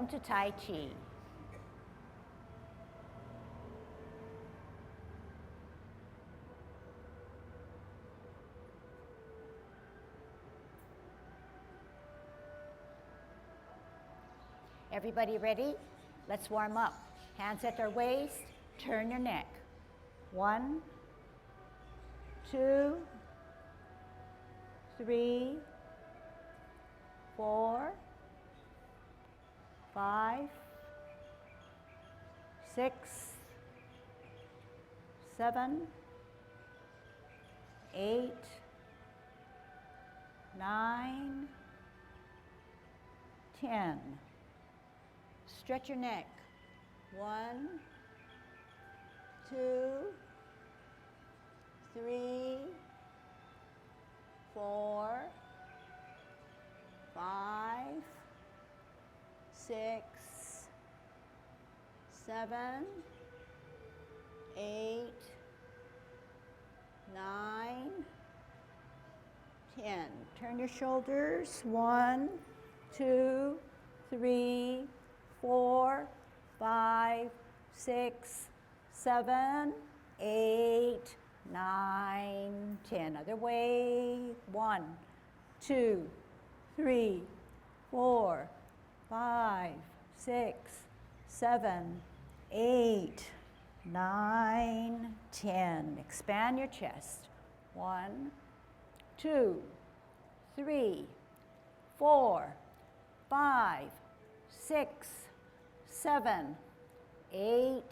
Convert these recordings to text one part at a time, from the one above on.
Welcome to Tai Chi. Everybody ready? Let's warm up. Hands at their waist, turn your neck. 1, 2, 3, 4, 5, 6, 7, 8, 9, 10. Stretch your neck. 1, 2, 3, 4, 5, 6, 7, 8, 9, 10. Turn your shoulders. 1, 2, 3, 4, 5, 6, 7, 8, 9, 10. Other way. 1, 2, 3, 4, 5, 6, 7, 8, 9, 10. Expand your chest. 1, 2, 3, 4, 5, 6, 7, 8,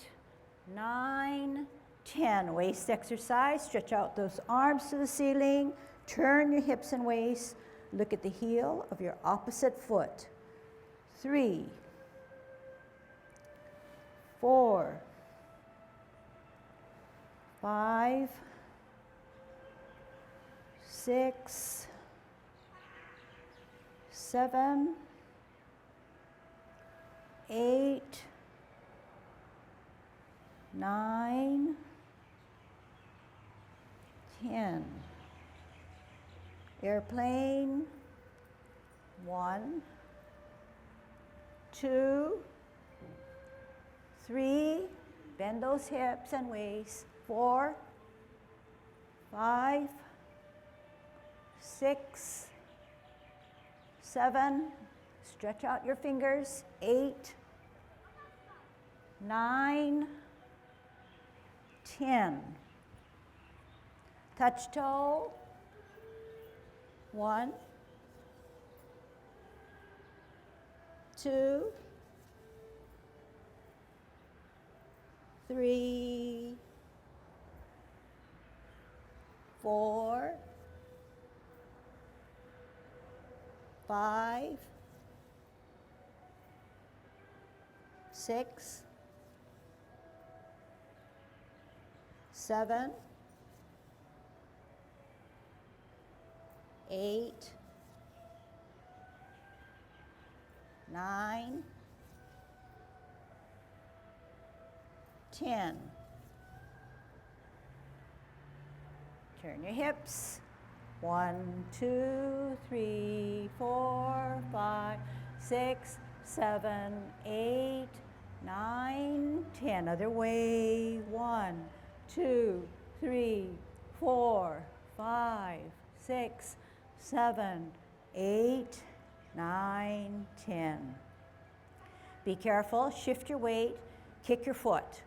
9, 10. Waist exercise. Stretch out those arms to the ceiling. Turn your hips and waist. Look at the heel of your opposite foot. 3, 4, 5, 6, 7, 8, 9, 10. Airplane. 1, 2, 3. Bend those hips and waist. 4, 5, 6, 7. Stretch out your fingers. 8, 9, 10. Touch toe. 1, 2, 3, 4, 5, 6, 7, 8, 9, 10. Turn your hips. 1, 2, 3, 4, 5, 6, 7, 8, 9, 10. Other way. 1, 2, 3, 4, 5, 6, 7, 8, 9, 10. Be careful. Shift your weight. Kick your foot.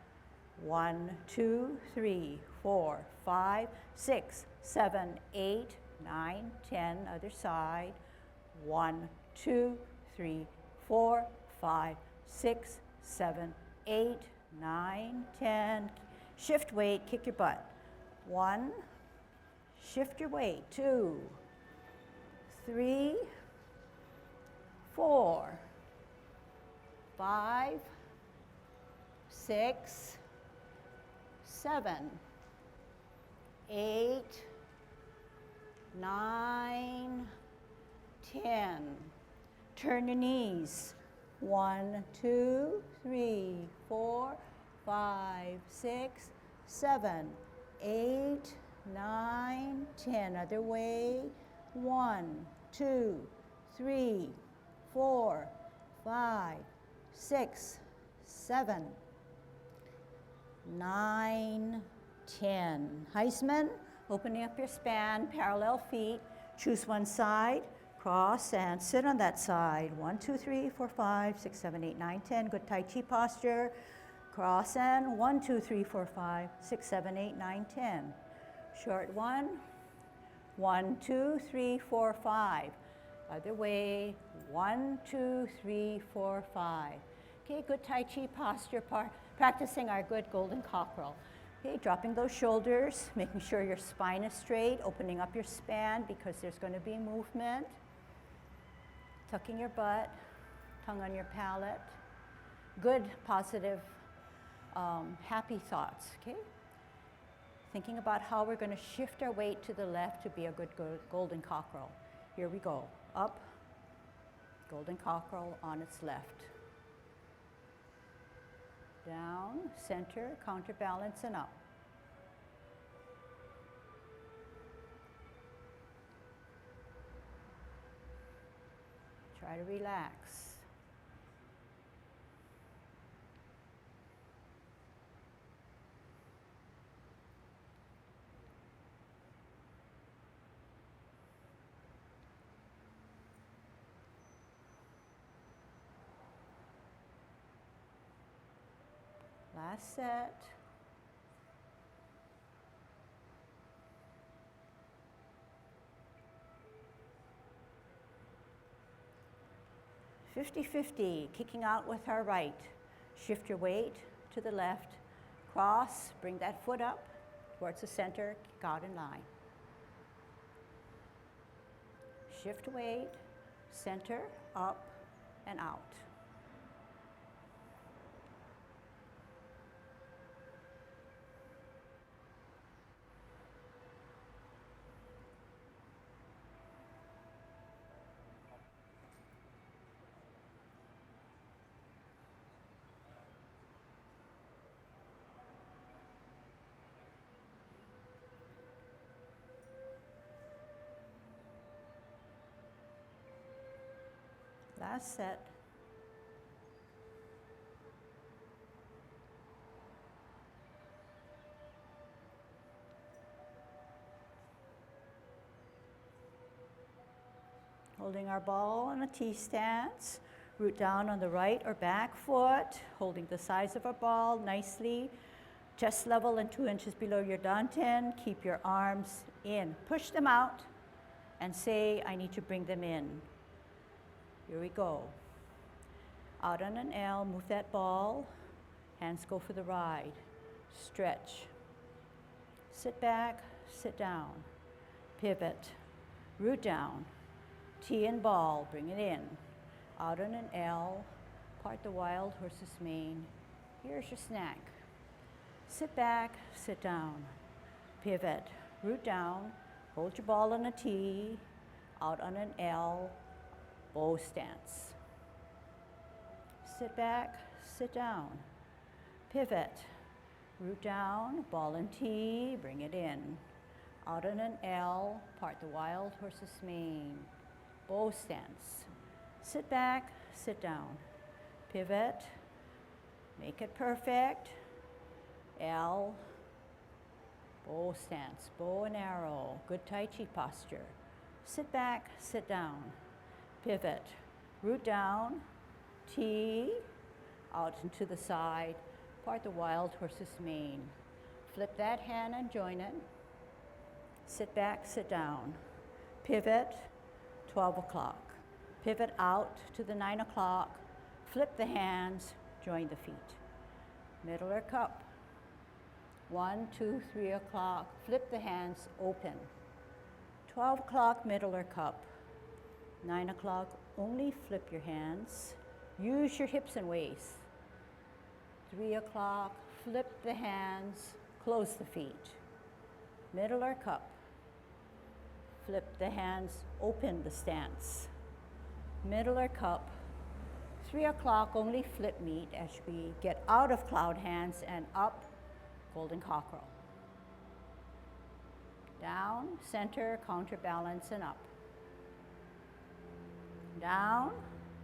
1, 2, 3, 4, 5, 6, 7, 8, 9, 10. Other side. 1, 2, 3, 4, 5, 6, 7, 8, 9, 10. Shift weight, kick your butt. 1, shift your weight. 2, 3, 4, 5, 6, 7, 8, 9, 10. Turn your knees. 1, 2, 3, 4, 5, 6, 7, 8, 9, 10. Other way. 1, 2, 3, 4, 5, 6, 7, 9, 10. Heisman, opening up your span, parallel feet. Choose one side, cross and sit on that side. 1, 2, 3, 4, 5, 6, 7, 8, 9, 10. Good Tai Chi posture. Cross and 1, 2, 3, 4, 5, 6, 7, 8, 9, 10. Short one. 1, 2, 3, 4, 5. Other way. 1, 2, 3, 4, 5. Okay, good Tai Chi posture, practicing our good golden cockerel. Okay, dropping those shoulders, making sure your spine is straight, opening up your span because there's going to be movement. Tucking your butt, tongue on your palate. Good, positive, happy thoughts, okay? Thinking about how we're going to shift our weight to the left to be a good golden cockerel. Here we go. Up, golden cockerel on its left. Down, center, counterbalance, and up. Try to relax. Last set. "50-50", kicking out with our right. Shift your weight to the left. Cross, bring that foot up towards the center, kick out in line. Shift weight, center, up, and out. Last set. Holding our ball in a T stance. Root down on the right or back foot, holding the size of our ball nicely. Chest level and 2 inches below your dantian. Keep your arms in. Push them out and say, I need to bring them in. Here we go. Out on an L, move that ball. Hands go for the ride. Stretch. Sit back, sit down. Pivot. Root down. T and ball, bring it in. Out on an L, part the wild horse's mane. Here's your snack. Sit back, sit down. Pivot. Root down. Hold your ball on a T. Out on an L. Bow stance. Sit back, sit down. Pivot. Root down, ball and T, bring it in. Out on an L, part the wild horse's mane. Bow stance. Sit back, sit down. Pivot. Make it perfect. L. Bow stance, bow and arrow. Good Tai Chi posture. Sit back, sit down. Pivot, root down, T, out and to the side, part the wild horse's mane. Flip that hand and join it. Sit back, sit down. Pivot, 12 o'clock. Pivot out to the 9 o'clock. Flip the hands, join the feet. Middle or cup. 1, 2, 3 o'clock. Flip the hands, open. 12 o'clock, middle or cup. 9 o'clock, only flip your hands. Use your hips and waist. 3 o'clock, flip the hands, close the feet. Middle or cup. Flip the hands, open the stance. Middle or cup. 3 o'clock, only flip meet as we get out of cloud hands and up, golden cockerel. Down, center, counterbalance, and up. Down,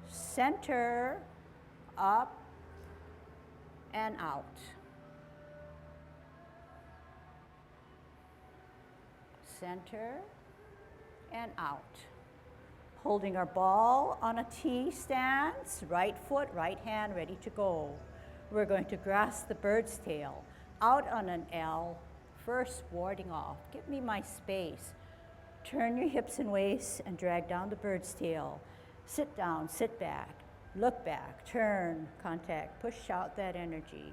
center, up and out. Center and out. Holding our ball on a T stance, right foot, right hand ready to go. We're going to grasp the bird's tail. Out on an L, first warding off. Give me my space. Turn your hips and waist and drag down the bird's tail. Sit down, sit back, look back, turn, contact, push out that energy.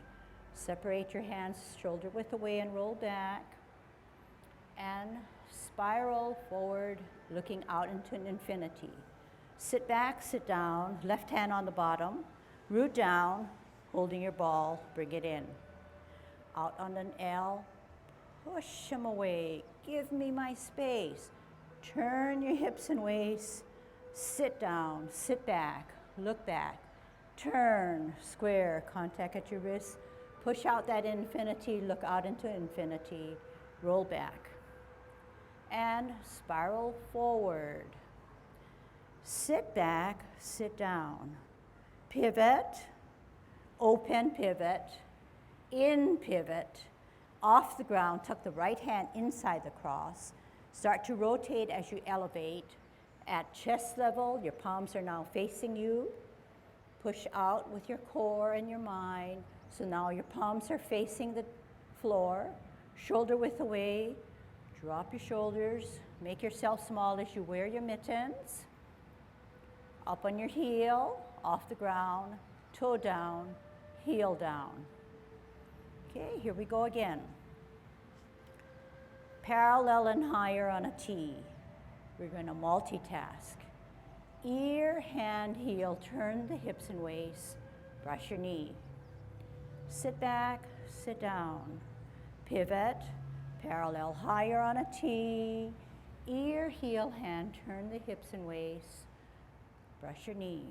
Separate your hands shoulder width away and roll back. And spiral forward, looking out into an infinity. Sit back, sit down, left hand on the bottom, root down, holding your ball, bring it in. Out on an L, push them away, give me my space. Turn your hips and waist, sit down, sit back, look back, turn, square, contact at your wrist, push out that infinity, look out into infinity, roll back. And spiral forward. Sit back, sit down. Pivot, open pivot, in pivot, off the ground, tuck the right hand inside the cross. Start to rotate as you elevate. At chest level, your palms are now facing you. Push out with your core and your mind. So now your palms are facing the floor, shoulder width away. Drop your shoulders, make yourself small as you wear your mittens. Up on your heel, off the ground, toe down, heel down. Okay, here we go again. Parallel and higher on a T. We're going to multitask. Ear, hand, heel, turn the hips and waist, brush your knee. Sit back, sit down, pivot, parallel higher on a T, ear, heel, hand, turn the hips and waist, brush your knee.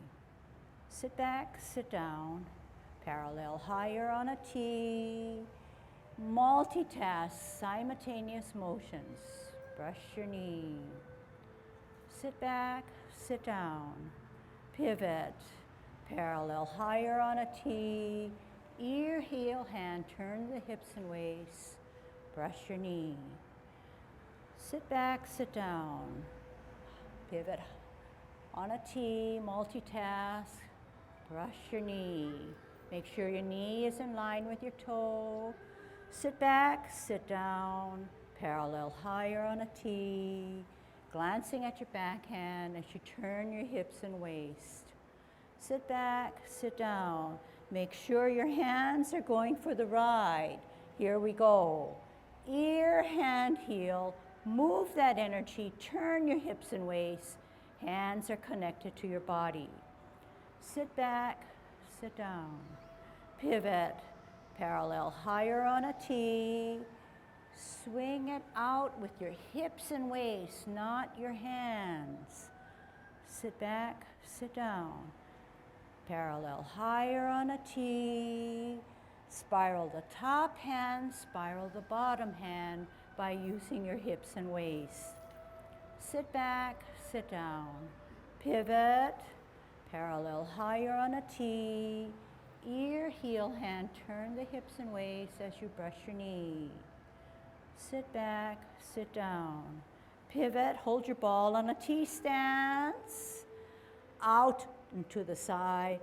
Sit back, sit down, parallel higher on a T, multitask, simultaneous motions, brush your knee. Sit back, sit down, pivot, parallel higher on a T, ear, heel, hand, turn the hips and waist, brush your knee. Sit back, sit down. Pivot on a T, multitask. Brush your knee. Make sure your knee is in line with your toe. Sit back, sit down. Parallel higher on a T. Glancing at your backhand as you turn your hips and waist. Sit back, sit down. Make sure your hands are going for the ride. Here we go. Ear, hand, heel, move that energy, turn your hips and waist, hands are connected to your body. Sit back, sit down, pivot, parallel higher on a T, swing it out with your hips and waist, not your hands. Sit back, sit down, parallel higher on a T, spiral the top hand, spiral the bottom hand by using your hips and waist. Sit back, sit down, pivot, parallel higher on a T, ear, heel, hand, turn the hips and waist as you brush your knee. Sit back, sit down, pivot, hold your ball on a T stance, out and to the side.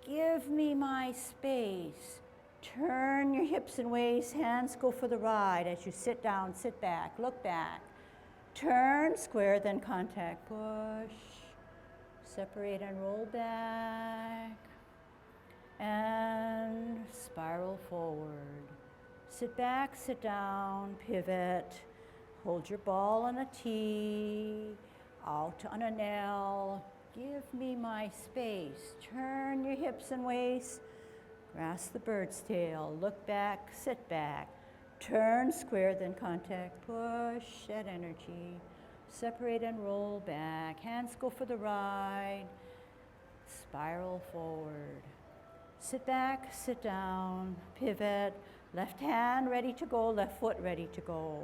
Give me my space. Turn your hips and waist, hands go for the ride as you sit down, sit back, look back. Turn, square, then contact, push, separate and roll back, and spiral forward. Sit back, sit down, pivot, hold your ball on a T, out on an L, give me my space. Turn your hips and waist, grasp the bird's tail, look back, sit back, turn, square, then contact, push that energy, separate and roll back, hands go for the ride, spiral forward. Sit back, sit down, pivot, left hand ready to go, left foot ready to go.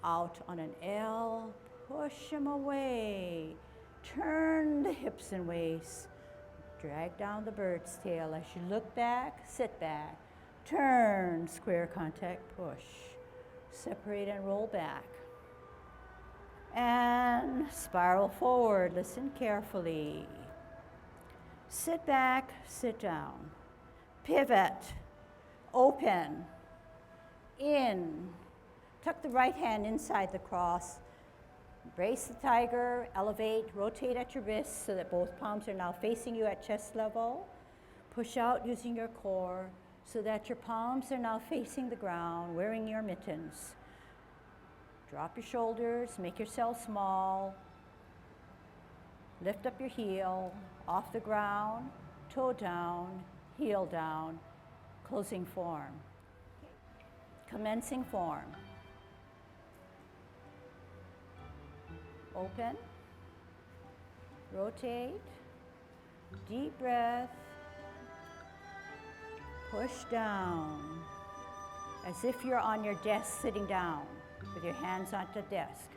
Out on an L, push them away, turn the hips and waist, Drag down the bird's tail. As you look back, sit back. Turn, square contact, push. Separate and roll back. And spiral forward. Listen carefully. Sit back, sit down. Pivot, open, in. Tuck the right hand inside the cross. Embrace the tiger, elevate, rotate at your wrists so that both palms are now facing you at chest level. Push out using your core so that your palms are now facing the ground, wearing your mittens. Drop your shoulders, make yourself small. Lift up your heel, off the ground, toe down, heel down, closing form. Commencing form. Open, rotate, deep breath, push down, as if you're on your desk sitting down with your hands on the desk.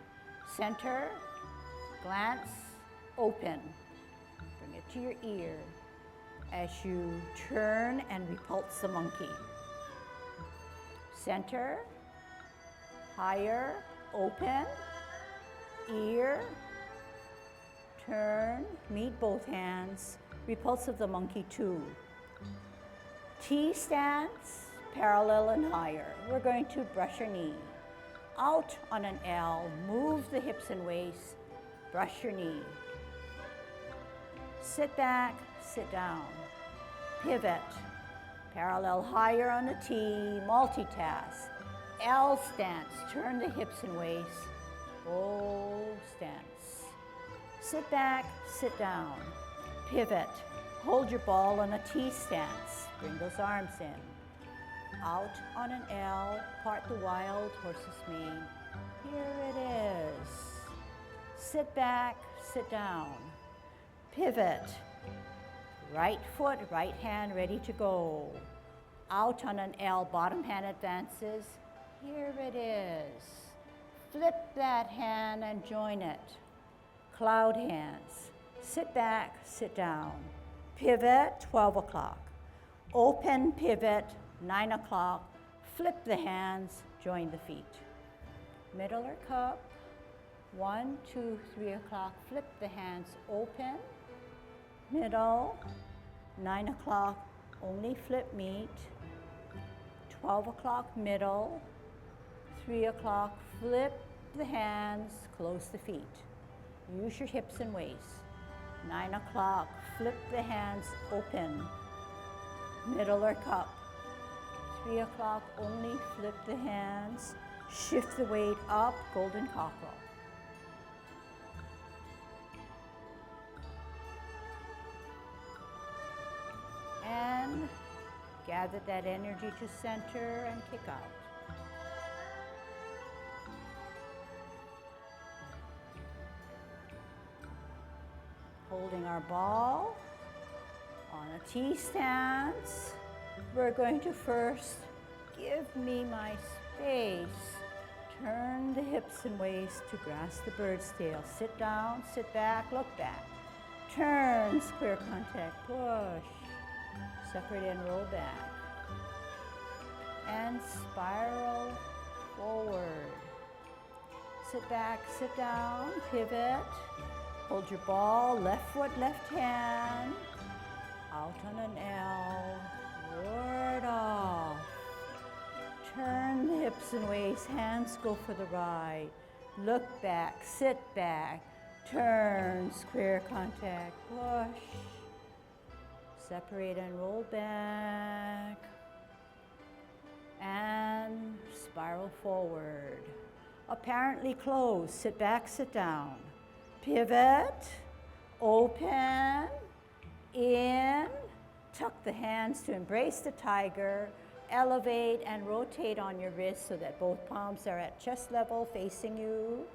Center, glance, open. Bring it to your ear as you turn and repulse the monkey. Center, higher, open, ear, turn, meet both hands, repulse of the monkey 2. T stance, parallel and higher. We're going to brush your knee. Out on an L, move the hips and waist, brush your knee. Sit back, sit down. Pivot, parallel higher on the T, multitask. L stance, turn the hips and waist. O stance. Sit back, sit down. Pivot. Hold your ball on a T stance. Bring those arms in. Out on an L, part the wild horse's mane. Here it is. Sit back, sit down. Pivot. Right foot, right hand ready to go. Out on an L, bottom hand advances. Here it is. Flip that hand and join it. Cloud hands. Sit back, sit down. Pivot, 12 o'clock. Open pivot, 9 o'clock. Flip the hands, join the feet. Middle or cup. 1, 2, 3 o'clock. Flip the hands, open. Middle. 9 o'clock, only flip meet. 12 o'clock, middle. 3 o'clock, flip the hands, close the feet. Use your hips and waist. 9 o'clock, flip the hands, open. Middle or cup. 3 o'clock, only flip the hands. Shift the weight up, golden cockerel. And gather that energy to center and kick out. Holding our ball on a T stance. We're going to first give me my space. Turn the hips and waist to grasp the bird's tail. Sit down, sit back, look back. Turn, square contact, push. Separate and roll back. And spiral forward. Sit back, sit down, pivot. Hold your ball, left foot, left hand. Out on an L, ward off. Turn the hips and waist, hands go for the right. Look back, sit back, turn, square contact, push. Separate and roll back. And spiral forward. Apparently closed, sit back, sit down. Pivot, open, in, tuck the hands to embrace the tiger, elevate and rotate on your wrists so that both palms are at chest level facing you.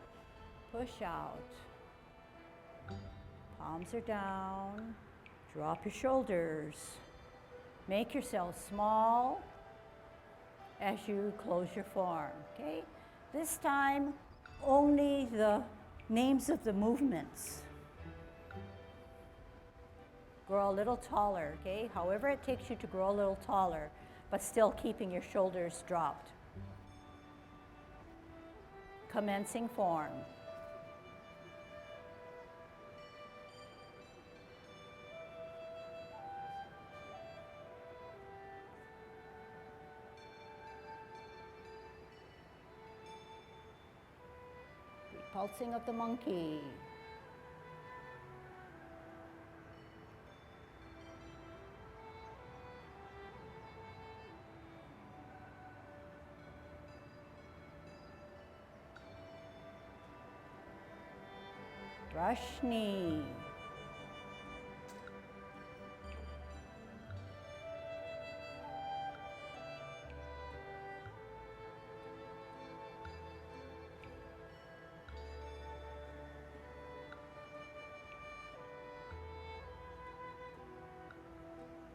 Push out. Palms are down. Drop your shoulders. Make yourself small as you close your form, okay? This time, only the names of the movements. grow a little taller, okay? However it takes you to grow a little taller, but still keeping your shoulders dropped. Commencing form. Pulsing of the monkey. Brush knee.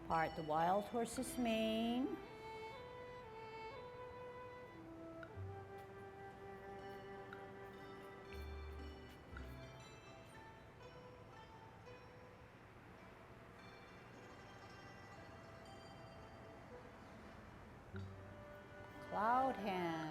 Part the wild horse's mane. Cloud hands.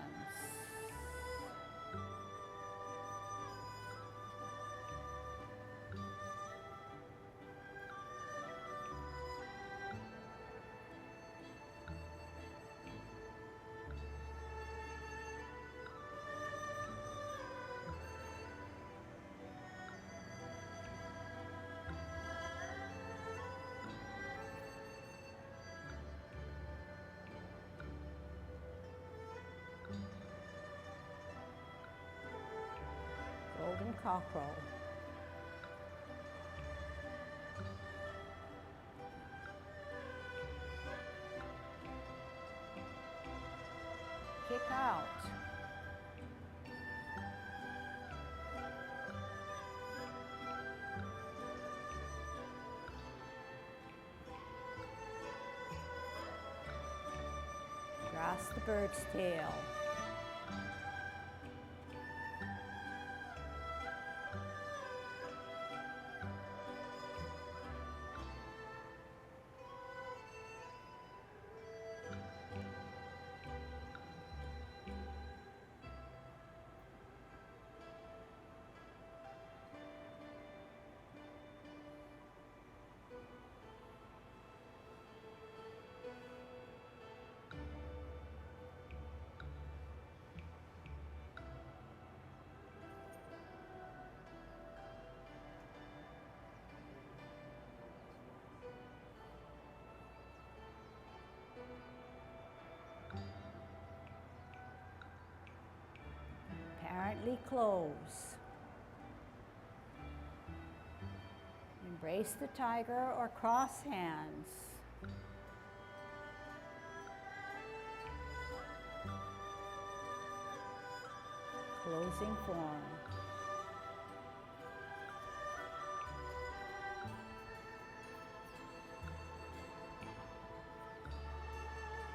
Golden cockerel. Kick out. Grasp the bird's tail. Apparently close. Embrace the tiger or cross hands. Closing form.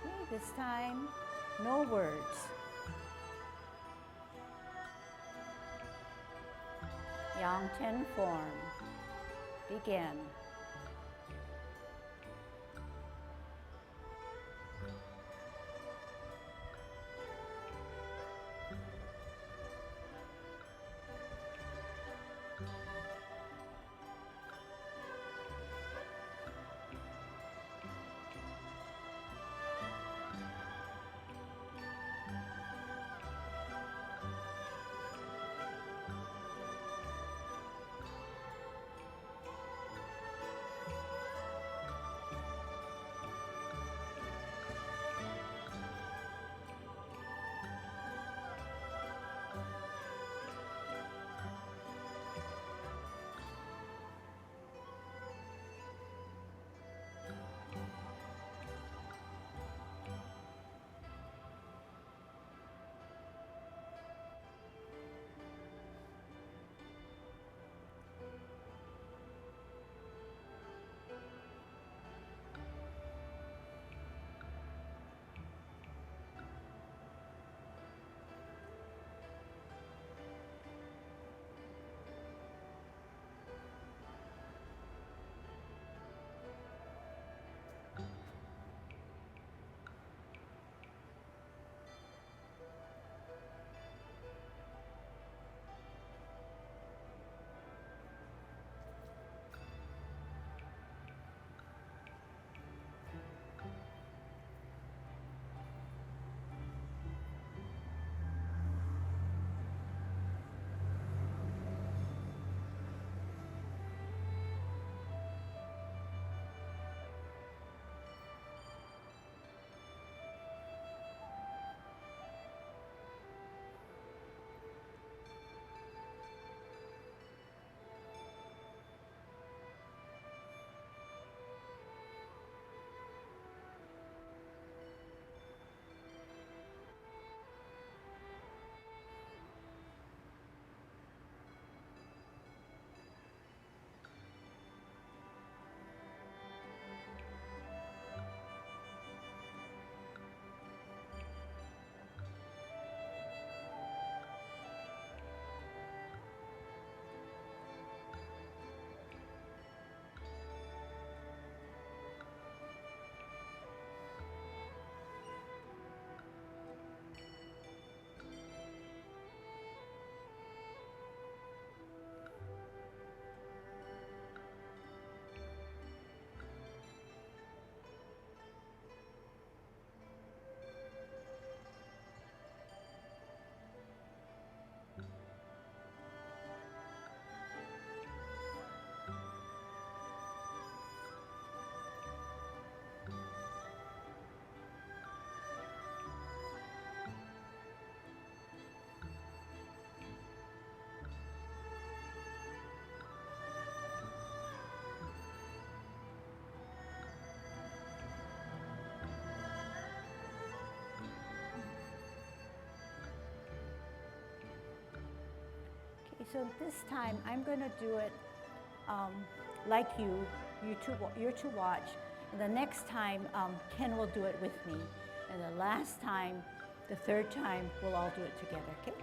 Okay, this time, no words. Yang Ten form. Begin. so this time I'm going to do it like you're to watch. And the next time, Ken will do it with me. And the last time, the third time, we'll all do it together, okay?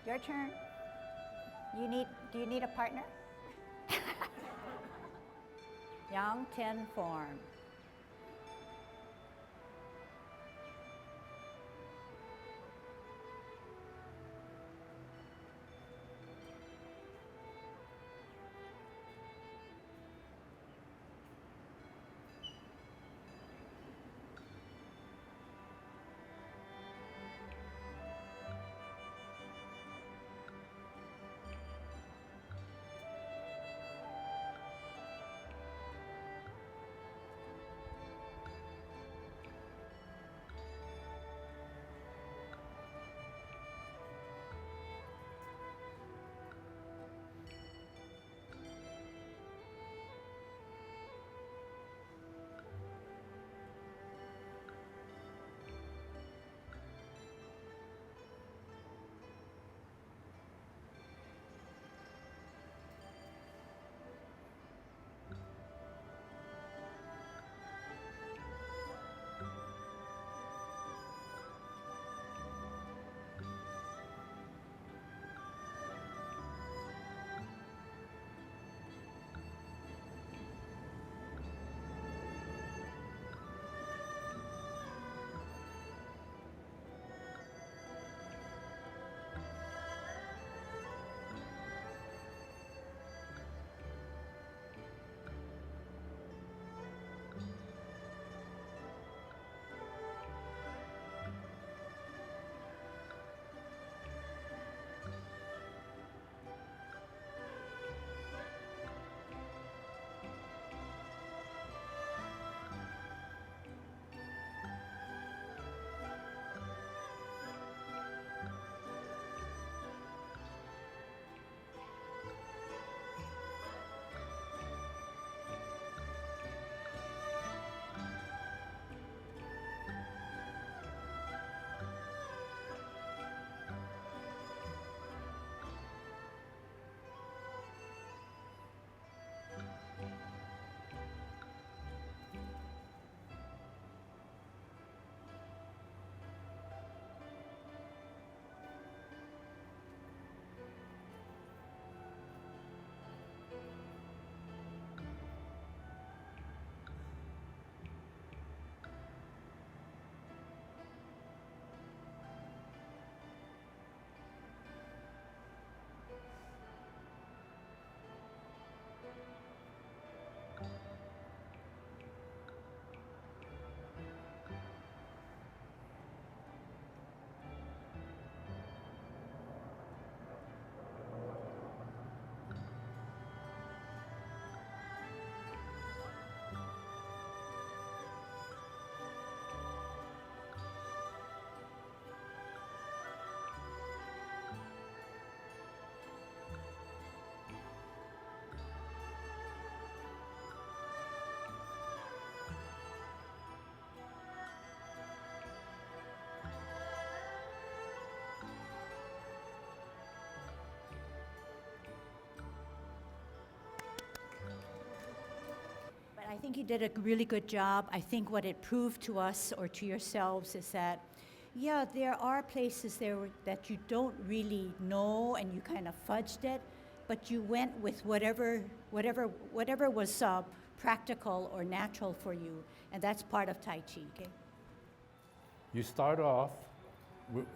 Your turn. Do you need a partner? Yang Ten form. But I think you did a really good job. I think what it proved to us or to yourselves is that, yeah, there are places there that you don't really know and you kind of fudged it, but you went with whatever was practical or natural for you, and that's part of Tai Chi. Okay. You start off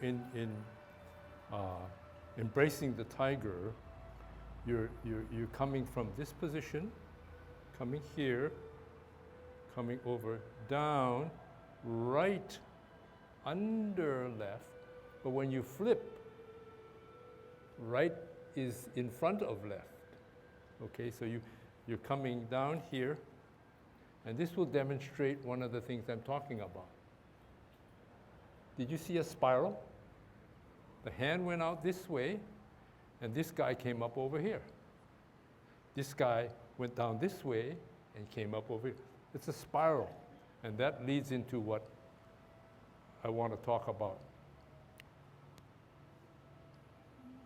in embracing the tiger. You're coming from this position, coming here, coming over, down, right, under, left. But when you flip, right is in front of left. Okay, so you're coming down here, and this will demonstrate one of the things I'm talking about. Did you see a spiral? The hand went out this way, and this guy came up over here. This guy went down this way and came up over here. It's a spiral, and that leads into what I want to talk about.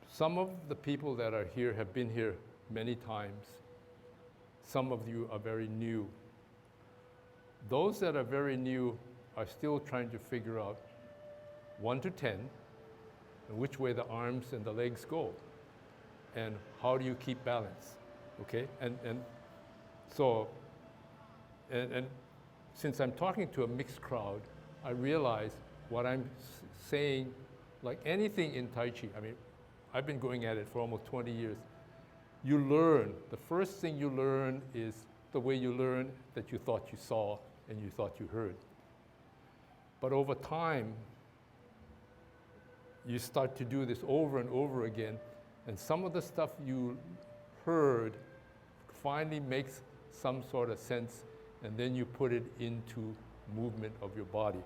Some of the people that are here have been here many times. Some of you are very new. Those that are very new are still trying to figure out 1 to 10, and which way the arms and the legs go, and how do you keep balance, okay? And so, and since I'm talking to a mixed crowd, I realize what I'm saying, like anything in Tai Chi, I mean, I've been going at it for almost 20 years. You learn, the first thing you learn is the way you learn that you thought you saw and you thought you heard. But over time, you start to do this over and over again, and some of the stuff you heard finally makes some sort of sense, and then you put it into movement of your body.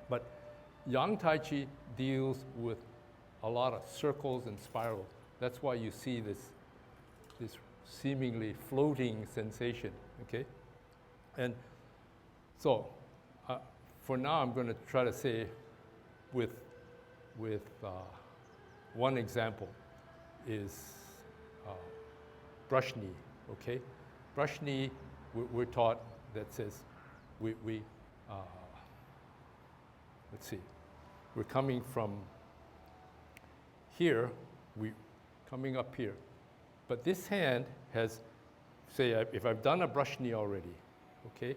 But Yang Tai Chi deals with a lot of circles and spirals. That's why you see this seemingly floating sensation, okay? And so, for now, I'm going to try to say with one example is brush knee, okay? Brush knee, we're taught that says let's see, we're coming from here, coming up here. But this hand has, say, if I've done a brush knee already, okay?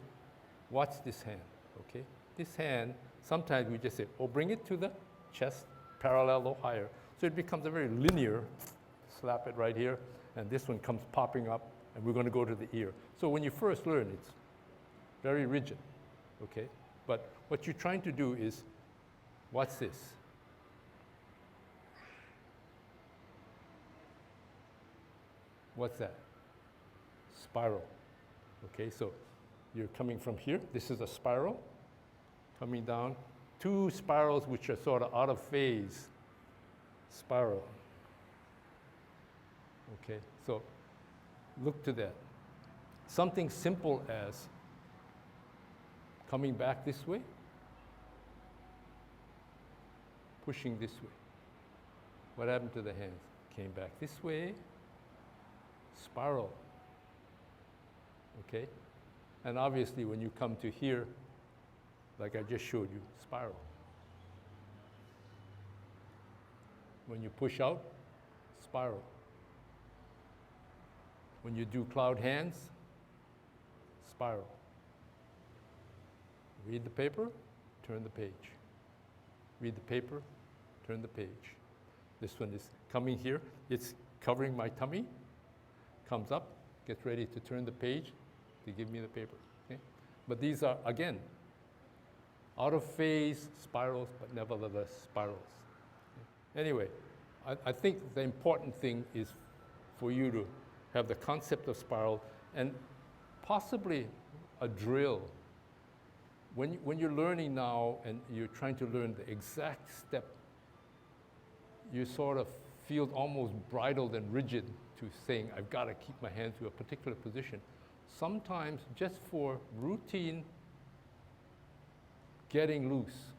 Watch this hand, okay? This hand, sometimes we just say, oh, bring it to the chest, parallel or higher. So it becomes a very linear, slap it right here, and this one comes popping up, and we're going to go to the ear. So when you first learn, it's very rigid, okay? But what you're trying to do is, watch this. What's that? Spiral, okay? So you're coming from here. This is a spiral, coming down. Two spirals which are sort of out of phase. Spiral. Okay, so look to that. Something simple as coming back this way, pushing this way. What happened to the hands? Came back this way, spiral. Okay? And obviously when you come to here, like I just showed you, spiral. When you push out, spiral. When you do cloud hands, spiral. Read the paper, turn the page. Read the paper, turn the page. This one is coming here. It's covering my tummy, comes up, gets ready to turn the page to give me the paper. Okay? But these are, again, out of phase spirals, but nevertheless spirals. Anyway, I think the important thing is for you to have the concept of spiral and possibly a drill. When you're learning now and you're trying to learn the exact step, you sort of feel almost bridled and rigid to saying, I've got to keep my hand to a particular position. Sometimes just for routine getting loose,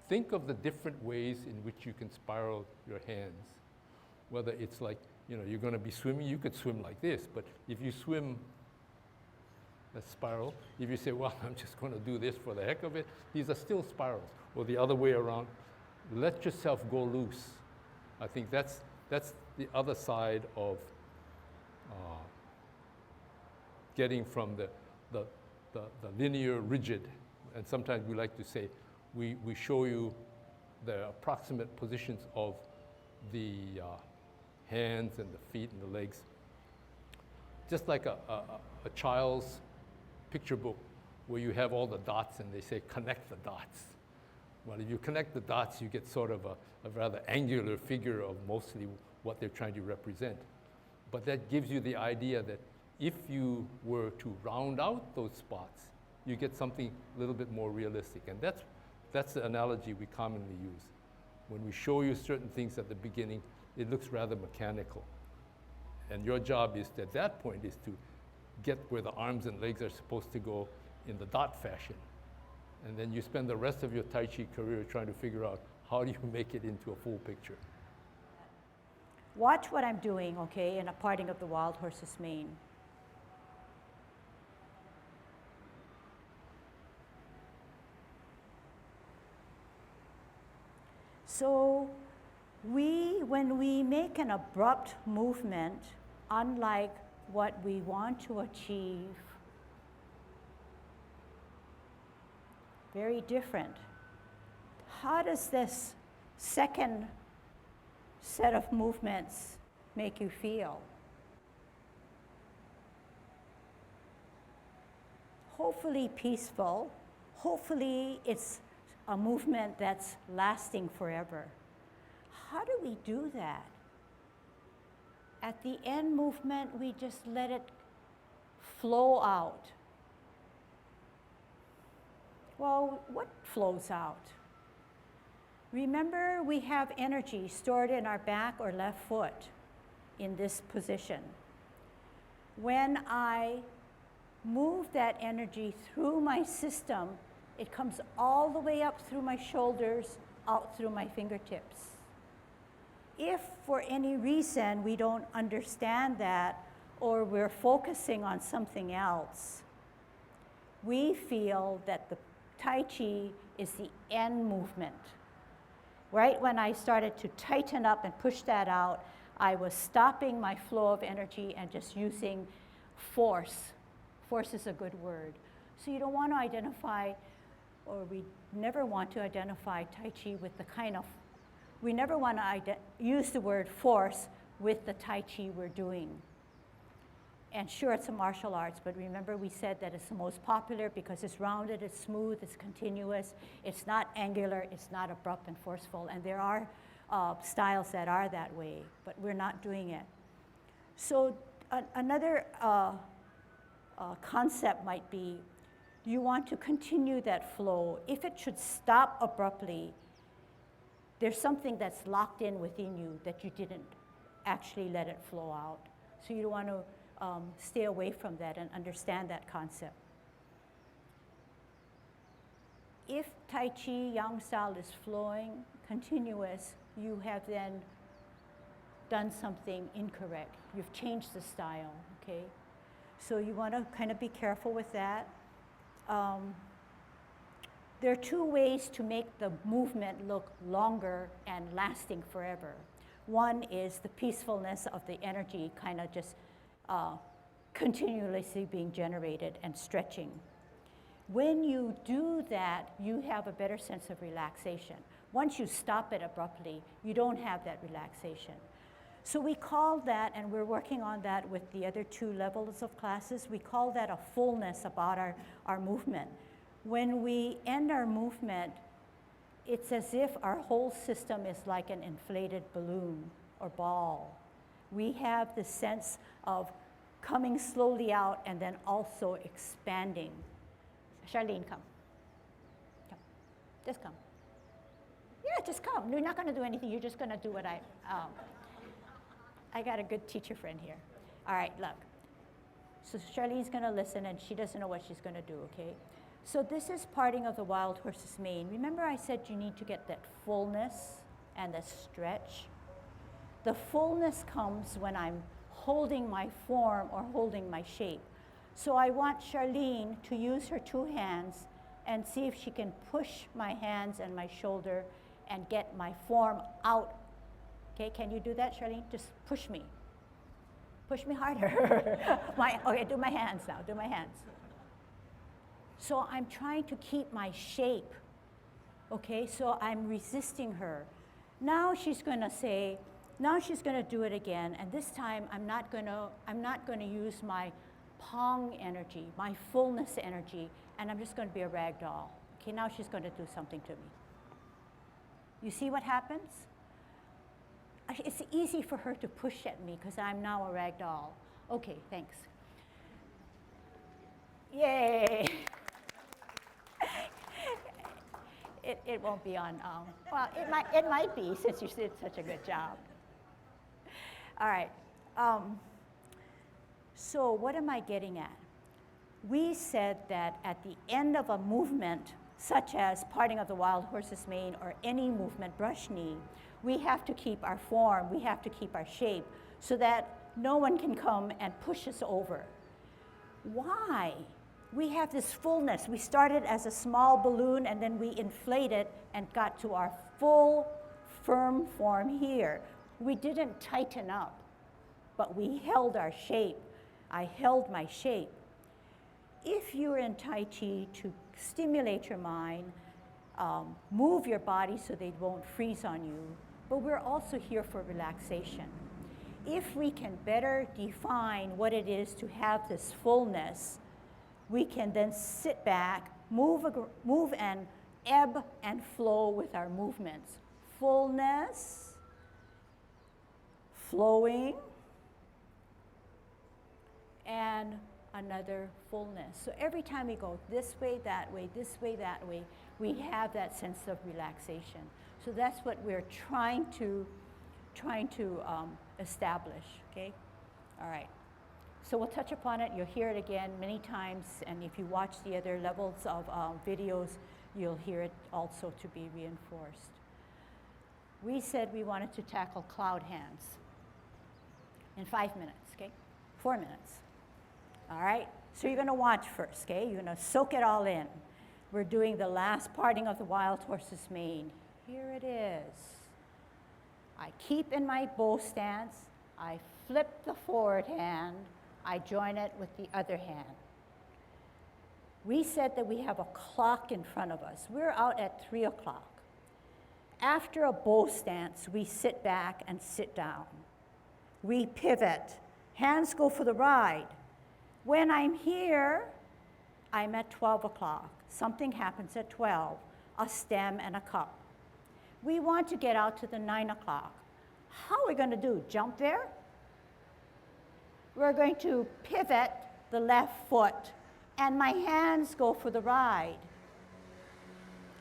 think of the different ways in which you can spiral your hands. Whether it's like, you're going to be swimming, you could swim like this, but if you swim a spiral, if you say, well, I'm just going to do this for the heck of it, these are still spirals. Or the other way around, let yourself go loose. I think that's the other side of getting from the linear rigid. And sometimes we like to say, we show you the approximate positions of the hands and the feet and the legs. Just like a child's picture book where you have all the dots and they say connect the dots. Well, if you connect the dots, you get sort of a rather angular figure of mostly what they're trying to represent. But that gives you the idea that if you were to round out those spots, you get something a little bit more realistic. And that's the analogy we commonly use. When we show you certain things at the beginning, it looks rather mechanical. And your job is, at that point, is to get where the arms and legs are supposed to go in the dot fashion. And then you spend the rest of your Tai Chi career trying to figure out how do you make it into a full picture. Watch what I'm doing, okay, in a parting of the wild horse's mane. So When we make an abrupt movement, unlike what we want to achieve, very different. How does this second set of movements make you feel? Hopefully peaceful. Hopefully it's a movement that's lasting forever. How do we do that? At the end movement, we just let it flow out. Well, what flows out? Remember, we have energy stored in our back or left foot in this position. When I move that energy through my system, it comes all the way up through my shoulders, out through my fingertips. If for any reason we don't understand that, or we're focusing on something else, we feel that the Tai Chi is the end movement. Right when I started to tighten up and push that out, I was stopping my flow of energy and just using force. Force is a good word. So you don't want to identify, or we never want to identify Tai Chi with the kind of, we never want to use the word force with the Tai Chi we're doing. And sure, it's a martial arts, but remember we said that it's the most popular because it's rounded, it's smooth, it's continuous, it's not angular, it's not abrupt and forceful. And there are styles that are that way, but we're not doing it. So another concept might be, you want to continue that flow. If it should stop abruptly, there's something that's locked in within you that you didn't actually let it flow out. So you want to stay away from that and understand that concept. If Tai Chi Yang style is flowing, continuous, you have then done something incorrect. You've changed the style, okay? So you want to kind of be careful with that. There are two ways to make the movement look longer and lasting forever. One is the peacefulness of the energy kind of just continuously being generated and stretching. When you do that, you have a better sense of relaxation. Once you stop it abruptly, you don't have that relaxation. So we call that, and we're working on that with the other two levels of classes, we call that a fullness about our movement. When we end our movement, it's as if our whole system is like an inflated balloon or ball. We have the sense of coming slowly out and then also expanding. Charlene, come. Come. Just come. Yeah, just come. You're not going to do anything. You're just going to do what I got a good teacher friend here. All right, look. So Charlene's going to listen, and she doesn't know what she's going to do, okay? So this is parting of the wild horse's mane. Remember I said you need to get that fullness and the stretch? The fullness comes when I'm holding my form or holding my shape. So I want Charlene to use her two hands and see if she can push my hands and my shoulder and get my form out. Okay, can you do that, Charlene? Just push me. Push me harder. Okay, do my hands now, do my hands. So I'm trying to keep my shape. Okay, so I'm resisting her. Now she's going to say, now she's going to do it again, and this time I'm not going to use my pong energy, my fullness energy, and I'm just going to be a rag doll. Okay, now she's going to do something to me. You see what happens? It's easy for her to push at me because I'm now a rag doll. Okay, thanks. Yay! It won't be on, well, it might be since you did such a good job. All right, so what am I getting at? We said that at the end of a movement, such as parting of the wild horse's mane or any movement, brush knee, we have to keep our form, we have to keep our shape so that no one can come and push us over. Why? We have this fullness. We started as a small balloon and then we inflated and got to our full firm form here. We didn't tighten up, but we held our shape. I held my shape. If you're in Tai Chi to stimulate your mind, move your body so they won't freeze on you, but we're also here for relaxation. If we can better define what it is to have this fullness, we can then sit back, move and ebb and flow with our movements. Fullness, flowing, and another fullness. So every time we go this way, that way, we have that sense of relaxation. So that's what we're trying to establish, okay? All right. So we'll touch upon it. You'll hear it again many times, and if you watch the other levels of videos, you'll hear it also to be reinforced. We said we wanted to tackle cloud hands in 5 minutes, okay? 4 minutes. All right? So you're going to watch first, okay? You're going to soak it all in. We're doing the last parting of the wild horse's mane. Here it is. I keep in my bow stance. I flip the forward hand. I join it with the other hand. We said that we have a clock in front of us. We're out at 3 o'clock. After a bow stance, we sit back and sit down. We pivot. Hands go for the ride. When I'm here, I'm at 12 o'clock. Something happens at 12, a stem and a cup. We want to get out to the 9 o'clock. How are we going to do? Jump there? We're going to pivot the left foot, and my hands go for the ride.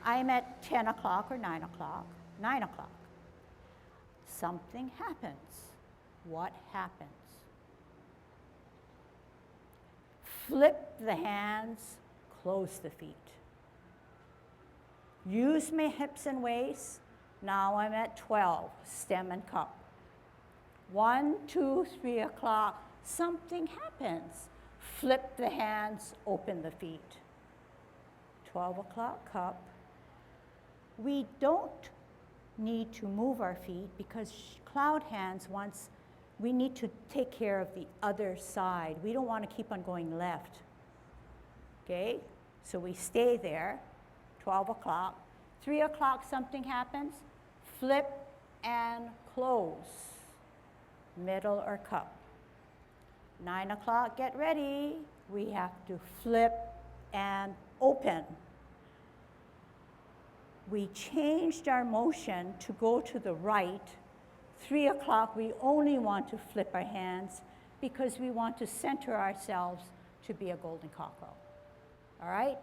I'm at 10 o'clock or 9 o'clock. 9 o'clock. Something happens. What happens? Flip the hands, close the feet. Use my hips and waist. Now I'm at 12, stem and cup. 1, 2, 3 o'clock, something happens. Flip the hands, open the feet. 12 o'clock, cup. We don't need to move our feet because cloud hands we need to take care of the other side. We don't want to keep on going left. Okay? So we stay there, 12 o'clock. 3 o'clock, something happens. Flip and close. Middle or cup. 9 o'clock, get ready. We have to flip and open. We changed our motion to go to the right. 3 o'clock, we only want to flip our hands because we want to center ourselves to be a golden cockerel. All right?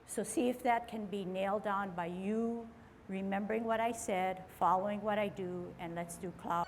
So see if that can be nailed down by you remembering what I said, following what I do, and let's do cloud.